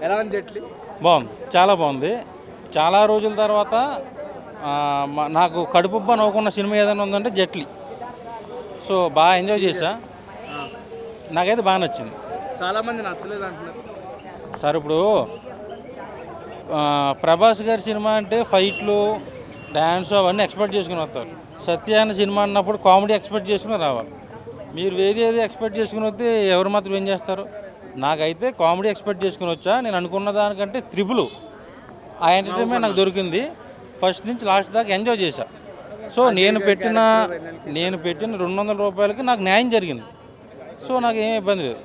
ఎలా ఉంది జెట్లీ? బాగుంది, చాలా బాగుంది. చాలా రోజుల తర్వాత నాకు కడుపుబ్బ నవ్వుకున్న సినిమా ఏదైనా ఉందంటే జెట్లీ. సో బాగా ఎంజాయ్ చేశా, ఆ, నాకైతే బాగా నచ్చింది. చాలా మంది నచ్చలేదు అంటున్నారు. సార్ ఇప్పుడు ప్రభాస్ గారి సినిమా అంటే ఫైట్లు, డ్యాన్స్ అవన్నీ ఎక్స్పెక్ట్ చేసుకుని వస్తారు. సత్యాన్న సినిమా అన్నప్పుడు కామెడీ ఎక్స్పెక్ట్ చేసుకుని రావాలి. మీరు ఏది ఎక్స్పెక్ట్ చేసుకుని వస్తే ఎవరు మాత్రం ఏం చేస్తారు? నాకైతే కామెడీ ఎక్స్పెక్ట్ చేసుకుని వచ్చా. నేను అనుకున్న దానికంటే త్రిబుల్ ఆ ఎంటర్టైన్మెంట్ నాకు దొరికింది. ఫస్ట్ నుంచి లాస్ట్ దాకా ఎంజాయ్ చేశా. సో నేను పెట్టిన ₹200 నాకు న్యాయం జరిగింది. సో నాకు ఏమీ ఇబ్బంది లేదు.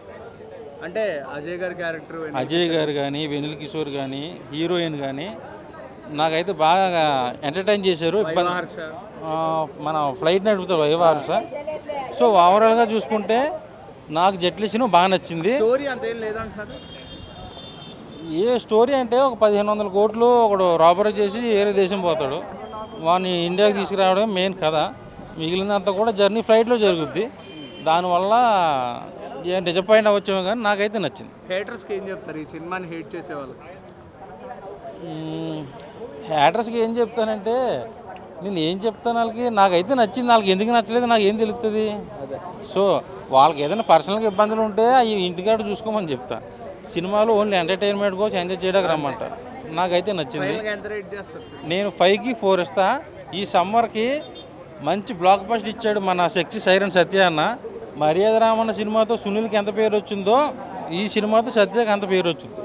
అంటే అజయ్ గారి క్యారెక్టర్, అజయ్ గారు కానీ, వెనిల్ కిషోర్ కానీ, హీరోయిన్ కానీ నాకైతే బాగా ఎంటర్టైన్ చేశారు. హర్ష, మన ఫ్లైట్ నడుపుతారు వైవాహర్ష. సో ఓవరాల్గా చూసుకుంటే నాకు జెట్లీ సినిమా బాగా నచ్చింది. స్టోరీ అంతేం లేదంటున్నారు. ఏ స్టోరీ అంటే ఒక 1500 కోట్లు ఒకడు రాబరీ చేసి వేరే దేశం పోతాడు, వాడిని ఇండియాకి తీసుకురావడం మెయిన్ కథ. మిగిలినంతా కూడా జర్నీ ఫ్లైట్లో జరుగుద్ది. దానివల్ల డిసప్పాయింట్ అవ్వచ్చేమో కానీ నాకైతే నచ్చింది. హేటర్స్కి ఏం చెప్తారు ఈ సినిమాని హేట్ చేసేవాళ్ళు? హ్యాటర్స్కి ఏం చెప్తానంటే, నేను ఏం చెప్తాను వాళ్ళకి, నాకైతే నచ్చింది. వాళ్ళకి ఎందుకు నచ్చలేదు నాకు ఏం తెలుస్తుంది? సో వాళ్ళకి ఏదైనా పర్సనల్గా ఇబ్బందులు ఉంటే అవి ఇంటికాడ చూసుకోమని చెప్తా. సినిమాలు ఓన్లీ ఎంటర్టైన్మెంట్ కోసం ఎంజాయ్ చేయడానికి రమ్మంట. నాకైతే నచ్చింది. ఎంత రేట్ చేస్తారు సార్? నేను 5కి 4 ఇస్తా. ఈ సమ్మర్కి మంచి బ్లాక్ బస్టర్ ఇచ్చాడు మన శక్తి సైరన్ సత్య అన్న. మర్యాద రామన్న సినిమాతో సునీల్కి ఎంత పేరు వచ్చిందో ఈ సినిమాతో సత్యకి అంత పేరు వచ్చింది.